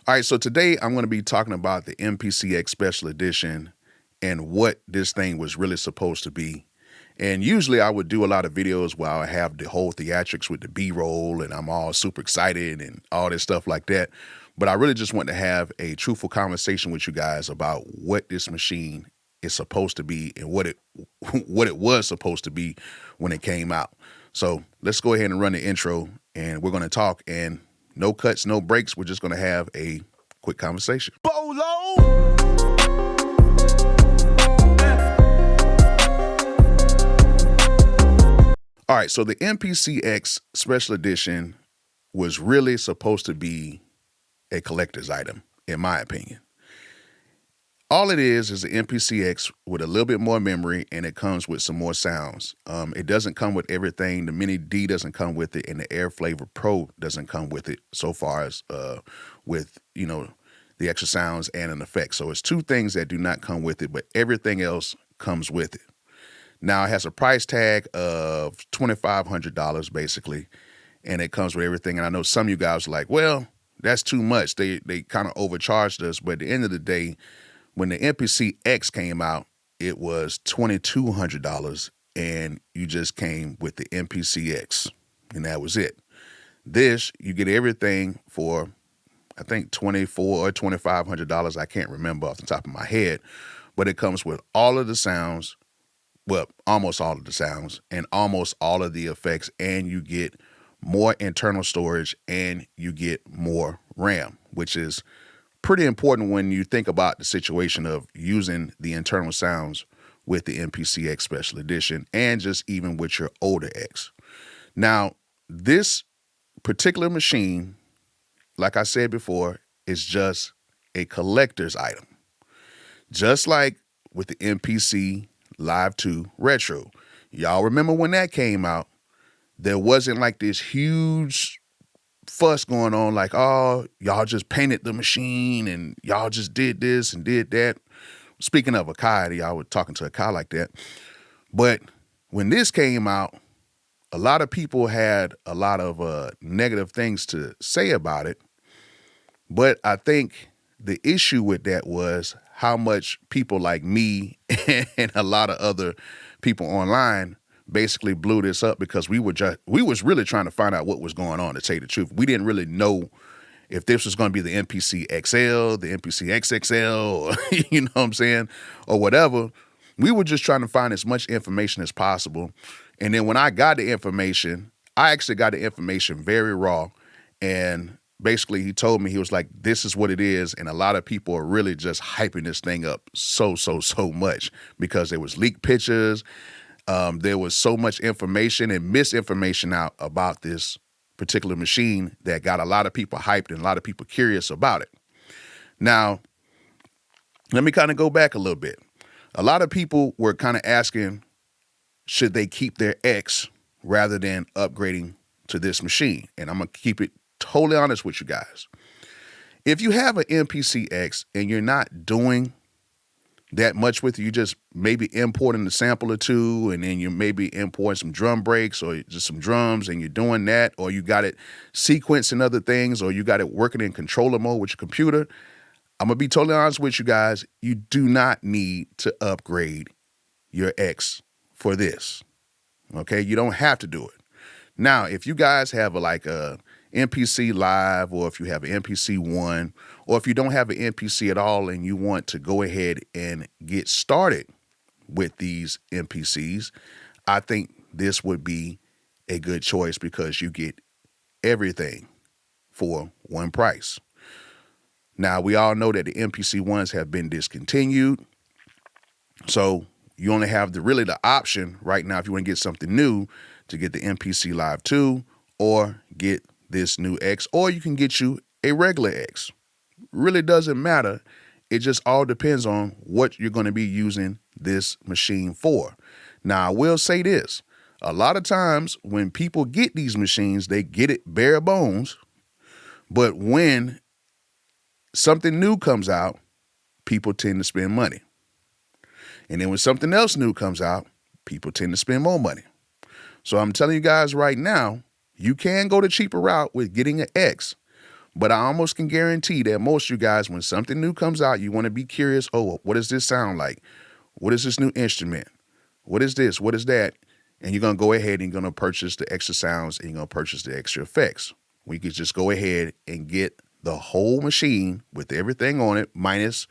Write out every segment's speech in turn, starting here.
All right, so today I'm going to be talking about the MPCX Special Edition and what this thing was really supposed to be. And usually I would do a lot of videos where I have the whole theatrics with the B-roll and I'm all super excited and all this stuff like that. But I really just want to have a truthful conversation with you guys about what this machine is supposed to be and what it was supposed to be when it came out. So let's go ahead and run the intro and we're going to talk, and no cuts, no breaks. We're just going to have a quick conversation. Bolo! All right, so the MPCX Special Edition was really supposed to be a collector's item, in my opinion. All it is an MPCX with a little bit more memory, and it comes with some more sounds. It doesn't come with everything. The Mini D doesn't come with it, and the Air Flavor Pro doesn't come with it so far as with, the extra sounds and an effect. So it's two things that do not come with it, but everything else comes with it. Now, it has a price tag of $2,500 basically, and it comes with everything. And I know some of you guys are like, well, that's too much. They kind of overcharged us, but at the end of the day, when the MPC X came out, it was $2,200, and you just came with the MPC X, and that was it. This, you get everything for, I think, $2,400 or $2,500. I can't remember off the top of my head, but it comes with all of the sounds, well, almost all of the sounds, and almost all of the effects, and you get more internal storage, and you get more RAM, which is pretty important when you think about the situation of using the internal sounds with the MPCX Special Edition and just even with your older X. Now, this particular machine, like I said before, is just a collector's item. Just like with the MPC Live 2 Retro. Y'all remember when that came out, there wasn't like this huge fuss going on like, oh, y'all just painted the machine and y'all just did this and did that. Speaking of akai, y'all were talking to akai like that. But when this came out, a lot of people had a lot of negative things to say about it. But I think the issue with that was how much people like me and a lot of other people online basically blew this up, because we was really trying to find out what was going on, to tell you the truth. We didn't really know if this was going to be the MPC XL, the MPC XXL, or, you know what I'm saying, or whatever. We were just trying to find as much information as possible. And then when I got the information, I actually got the information very raw. And basically he told me, he was like, this is what it is. And a lot of people are really just hyping this thing up so much, because there was leaked pictures. There was so much information and misinformation out about this particular machine that got a lot of people hyped and a lot of people curious about it. Now, let me kind of go back a little bit. A lot of people were kind of asking, should they keep their X rather than upgrading to this machine? And I'm going to keep it totally honest with you guys. If you have an MPC X and you're not doing that much with it, you just maybe importing a sample or two, and then you maybe importing some drum breaks or just some drums, and you're doing that, or you got it sequencing other things, or you got it working in controller mode with your computer. I'm gonna be totally honest with you guys. You do not need to upgrade your X for this. Okay, you don't have to do it. Now, if you guys have a MPC Live, or if you have an MPC One, or if you don't have an MPC at all and you want to go ahead and get started with these MPCs, I think this would be a good choice, because you get everything for one price. Now, we all know that the MPC Ones have been discontinued, so you only have the option right now, if you want to get something new, to get the MPC Live 2 or get this new X, or you can get you a regular X. Really doesn't matter. It just all depends on what you're going to be using this machine for. Now, I will say this. A lot of times when people get these machines, they get it bare bones. But when something new comes out, people tend to spend money. And then when something else new comes out, people tend to spend more money. So I'm telling you guys right now, you can go the cheaper route with getting an X, But I almost can guarantee that most of you guys, when something new comes out, you want to be curious. Oh, what does this sound like? What is this new instrument? What is this? What is that? And you're going to go ahead and you're going to purchase the extra sounds and you're going to purchase the extra effects. We could just go ahead and get the whole machine with everything on it, minus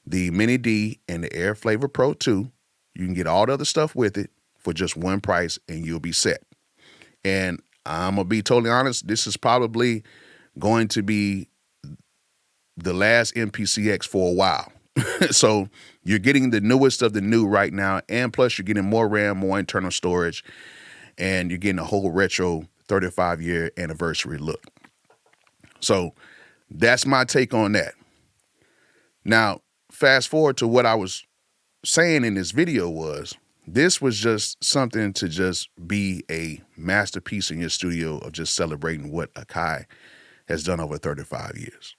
the Mini D and the Air Flavor Pro 2. You can get all the other stuff with it for just one price and you'll be set. And I'm going to be totally honest, this is probably going to be the last MPCX for a while. So you're getting the newest of the new right now, and plus you're getting more RAM, more internal storage, and you're getting a whole retro 35-year anniversary look. So that's my take on that. Now, fast forward to what I was saying in this video this was just something to just be a masterpiece in your studio of just celebrating what Akai has done over 35 years.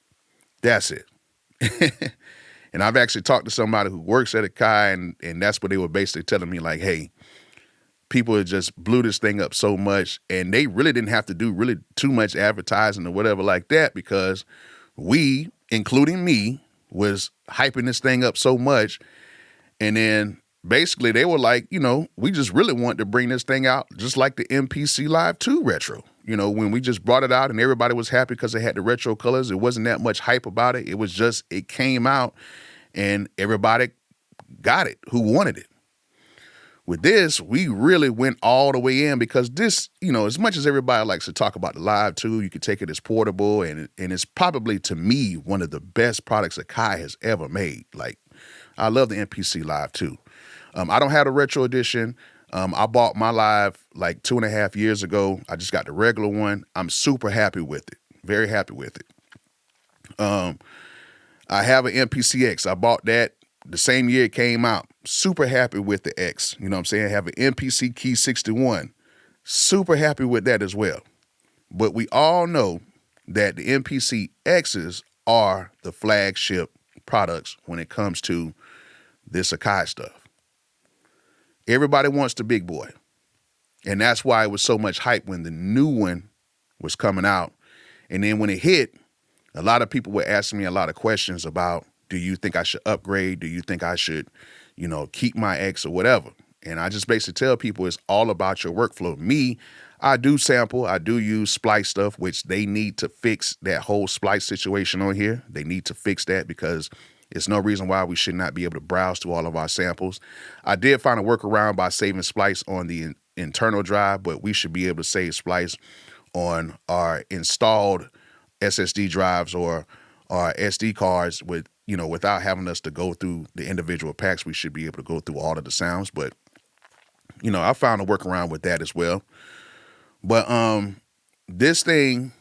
That's it. And I've actually talked to somebody who works at Akai, and that's what they were basically telling me, like, hey, people had just blew this thing up so much, and they really didn't have to do really too much advertising or whatever like that, because we, including me, was hyping this thing up so much. And then basically they were like, we just really want to bring this thing out just like the MPC Live 2 Retro. When we just brought it out and everybody was happy because it had the retro colors, it wasn't that much hype about it. It was just, it came out and everybody got it who wanted it. With this, we really went all the way in because this, as much as everybody likes to talk about the Live 2, you can take it as portable, and it's probably, to me, one of the best products Akai has ever made. Like, I love the MPC Live 2. I don't have a retro edition. I bought my Live like 2.5 years ago. I just got the regular one. I'm super happy with it. Very happy with it. I have an MPC-X. I bought that the same year it came out. Super happy with the X. You know what I'm saying? I have an MPC Key 61. Super happy with that as well. But we all know that the MPC X's are the flagship products when it comes to this Akai stuff. Everybody wants the big boy. And that's why it was so much hype when the new one was coming out. And then when it hit, a lot of people were asking me a lot of questions about, do you think I should upgrade? Do you think I should, keep my X or whatever? And I just basically tell people it's all about your workflow. Me, I do sample, I do use splice stuff, which they need to fix that whole splice situation on here. They need to fix that because it's no reason why we should not be able to browse through all of our samples. I did find a workaround by saving splice on the internal drive, but we should be able to save splice on our installed SSD drives or our SD cards without having us to go through the individual packs. We should be able to go through all of the sounds, but I found a workaround with that as well. But this thing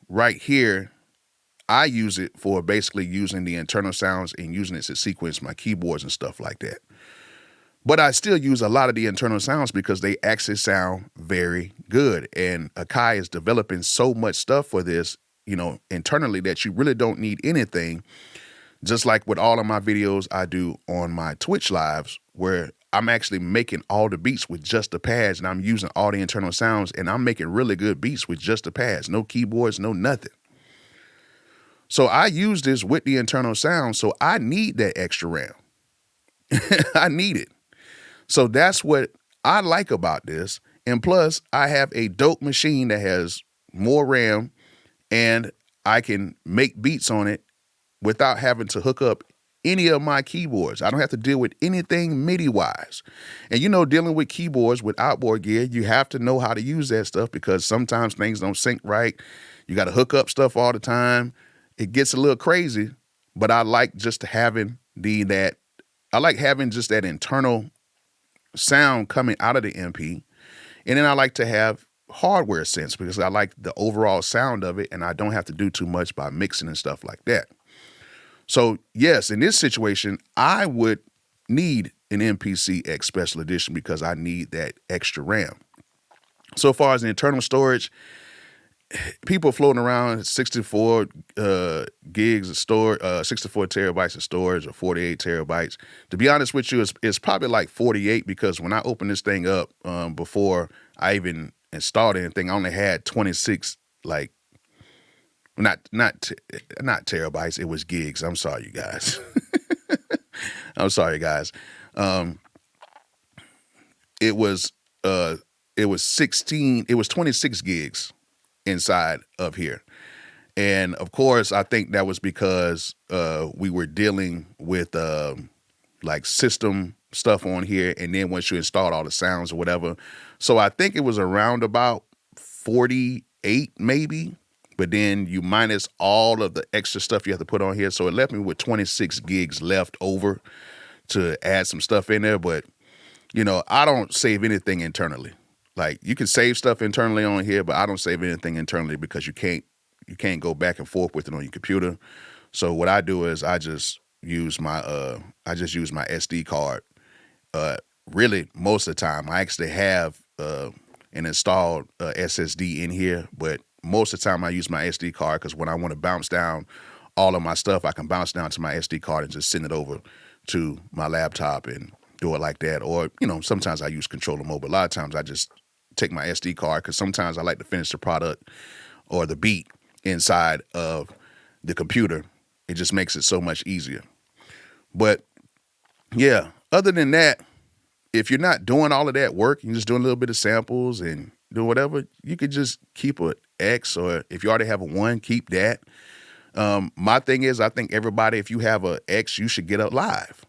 right here, I use it for basically using the internal sounds and using it to sequence my keyboards and stuff like that. But I still use a lot of the internal sounds because they actually sound very good. And Akai is developing so much stuff for this, internally, that you really don't need anything. Just like with all of my videos I do on my Twitch lives, where I'm actually making all the beats with just the pads, and I'm using all the internal sounds, and I'm making really good beats with just the pads, no keyboards, no nothing. So I use this with the internal sound, so I need that extra RAM. I need it. So that's what I like about this. And plus, I have a dope machine that has more RAM, and I can make beats on it without having to hook up any of my keyboards. I don't have to deal with anything MIDI-wise. And dealing with keyboards with outboard gear, you have to know how to use that stuff because sometimes things don't sync right. You got to hook up stuff all the time. It gets a little crazy, but I like just having just that internal sound coming out of the MP. And then I like to have hardware sense because I like the overall sound of it, and I don't have to do too much by mixing and stuff like that. So yes, in this situation, I would need an MPC X Special Edition because I need that extra RAM. So far as the internal storage, people floating around 64 gigs of storage, 64 terabytes of storage, or 48 terabytes. To be honest with you, it's probably like 48 because when I opened this thing up, before I even installed anything, I only had 26, not terabytes. It was gigs. I'm sorry, you guys. I'm sorry, guys. Um, it was uh, it was 16. It was 26 gigs inside of here. And of course, I think that was because we were dealing with like system stuff on here. And then once you installed all the sounds or whatever. So I think it was around about 48 maybe. But then you minus all of the extra stuff you have to put on here. So it left me with 26 gigs left over to add some stuff in there. But, I don't save anything internally. Like you can save stuff internally on here, but I don't save anything internally because you can't go back and forth with it on your computer. So what I do is I just use my SD card. Really, most of the time, I actually have an installed SSD in here, but most of the time I use my SD card because when I want to bounce down all of my stuff, I can bounce down to my SD card and just send it over to my laptop and do it like that. Or sometimes I use controller mode, but a lot of times I just take my SD card because sometimes I like to finish the product or the beat inside of the computer. It just makes it so much easier. But yeah, other than that, if you're not doing all of that work, you're just doing a little bit of samples and doing whatever, you could just keep a X, or if you already have a 1, keep that. My thing is, I think everybody, if you have a X, you should get a Live.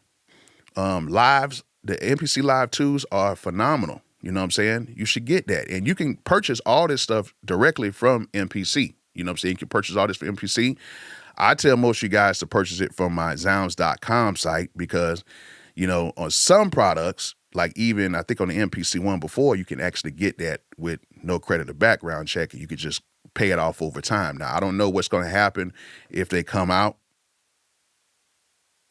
Lives, the MPC Live 2s are phenomenal. You know what I'm saying? You should get that. And you can purchase all this stuff directly from MPC. You know what I'm saying? You can purchase all this from MPC. I tell most of you guys to purchase it from my zounds.com site because, on some products, like even I think on the MPC one before, you can actually get that with no credit or background check, and you could just pay it off over time. Now, I don't know what's going to happen if they come out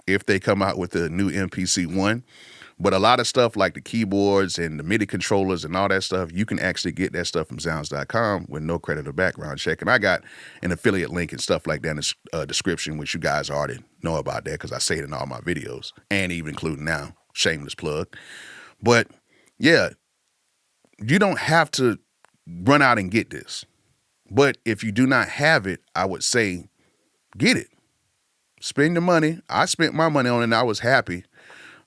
with a new MPC one. But a lot of stuff like the keyboards and the MIDI controllers and all that stuff, you can actually get that stuff from zounds.com with no credit or background check. And I got an affiliate link and stuff like that in the description, which you guys already know about that because I say it in all my videos and even including now, shameless plug. But yeah, you don't have to run out and get this. But if you do not have it, I would say get it. Spend the money. I spent my money on it and I was happy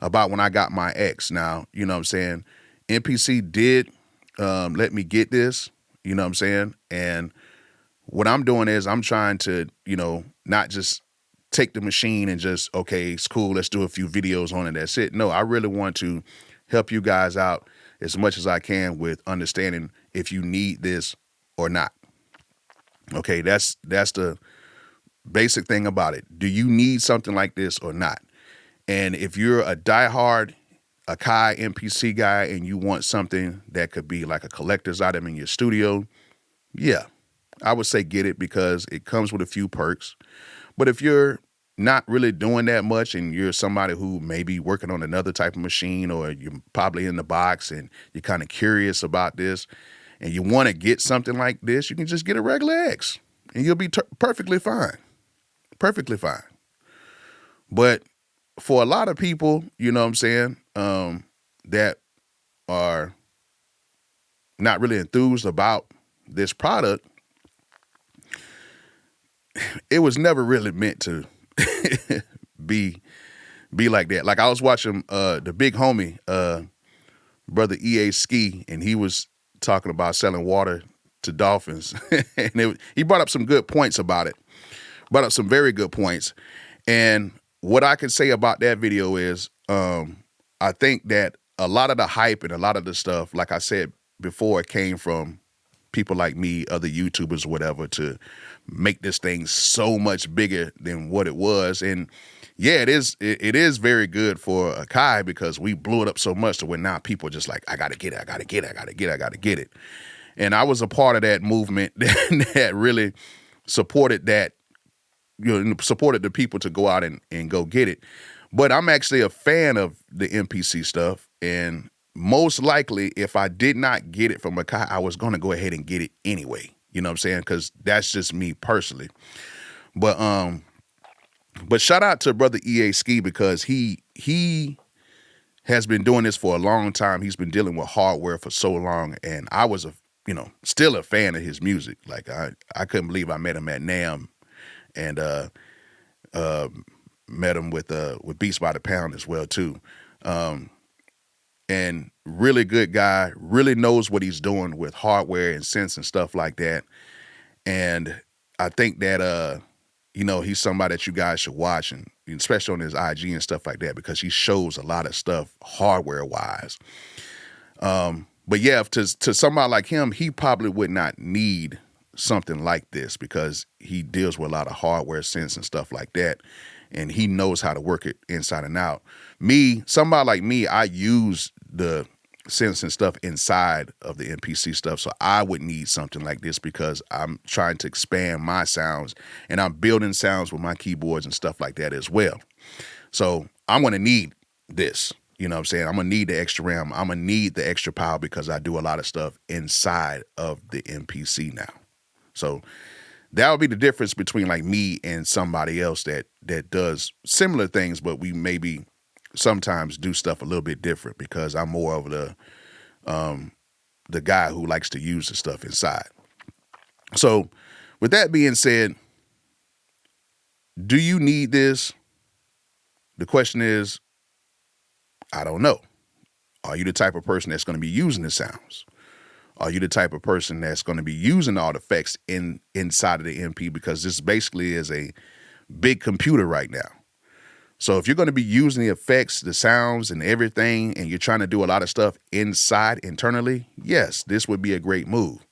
about when I got my X. Now, you know what I'm saying? MPC did let me get this, you know what I'm saying? And what I'm doing is I'm trying to, not just take the machine and just, okay, it's cool, let's do a few videos on it, that's it. No, I really want to help you guys out as much as I can with understanding if you need this or not. Okay, that's the basic thing about it. Do you need something like this or not? And if you're a diehard Akai MPC guy and you want something that could be like a collector's item in your studio, yeah, I would say get it because it comes with a few perks. But if you're not really doing that much and you're somebody who may be working on another type of machine, or you're probably in the box and you're kind of curious about this and you want to get something like this, you can just get a regular X and you'll be perfectly fine. Perfectly fine. But for a lot of people, you know what I'm saying, that are not really enthused about this product, it was never really meant to be like that. Like I was watching the big homie, brother EA Ski, and he was talking about selling water to dolphins. And he brought up some good points about it. Brought up some very good points. And what I can say about that video is I think that a lot of the hype and a lot of the stuff, like I said before, it came from people like me, other YouTubers, whatever, to make this thing so much bigger than what it was. And yeah, it is very good for Akai because we blew it up so much to where now people are just like, I gotta get it. And I was a part of that movement that really supported that, supported the people to go out and go get it. But I'm actually a fan of the MPC stuff. And most likely, if I did not get it from Akai, I was going to go ahead and get it anyway. You know what I'm saying? Because that's just me personally. But shout out to brother EA Ski because he has been doing this for a long time. He's been dealing with hardware for so long. And I was still a fan of his music. Like I couldn't believe I met him at NAMM, and met him with Beats by the Pound as well too. And really good guy, really knows what he's doing with hardware and synths and stuff like that. And I think that he's somebody that you guys should watch, and especially on his IG and stuff like that, because he shows a lot of stuff hardware wise. But yeah, to somebody like him, he probably would not need something like this because he deals with a lot of hardware synths and stuff like that, and he knows how to work it inside and out. Somebody like me, I use the synths and stuff inside of the MPC stuff, so I would need something like this because I'm trying to expand my sounds, and I'm building sounds with my keyboards and stuff like that as well. So I'm going to need this. You know what I'm saying? I'm going to need the extra RAM. I'm going to need the extra power because I do a lot of stuff inside of the MPC now. So that would be the difference between like me and somebody else that does similar things, but we maybe sometimes do stuff a little bit different because I'm more of the guy who likes to use the stuff inside. So with that being said, do you need this? The question is, I don't know. Are you the type of person that's going to be using the sounds? Are you the type of person that's going to be using all the effects inside of the MP? Because this basically is a big computer right now. So if you're going to be using the effects, the sounds and everything, and you're trying to do a lot of stuff inside internally, yes, this would be a great move.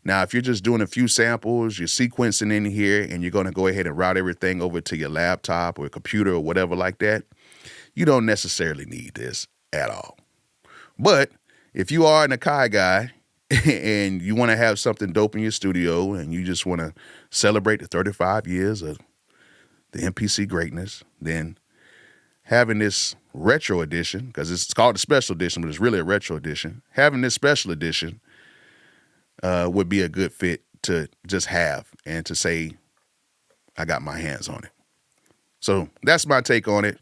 Now, if you're just doing a few samples, you're sequencing in here, and you're going to go ahead and route everything over to your laptop or computer or whatever like that, you don't necessarily need this at all. But if you are an Akai guy and you want to have something dope in your studio and you just want to celebrate the 35 years of the MPC greatness, then having this retro edition, because it's called a special edition, but it's really a retro edition, having this special edition would be a good fit to just have and to say, I got my hands on it. So that's my take on it.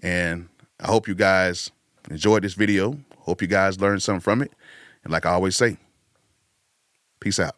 And I hope you guys enjoyed this video. Hope you guys learned something from it. And like I always say, peace out.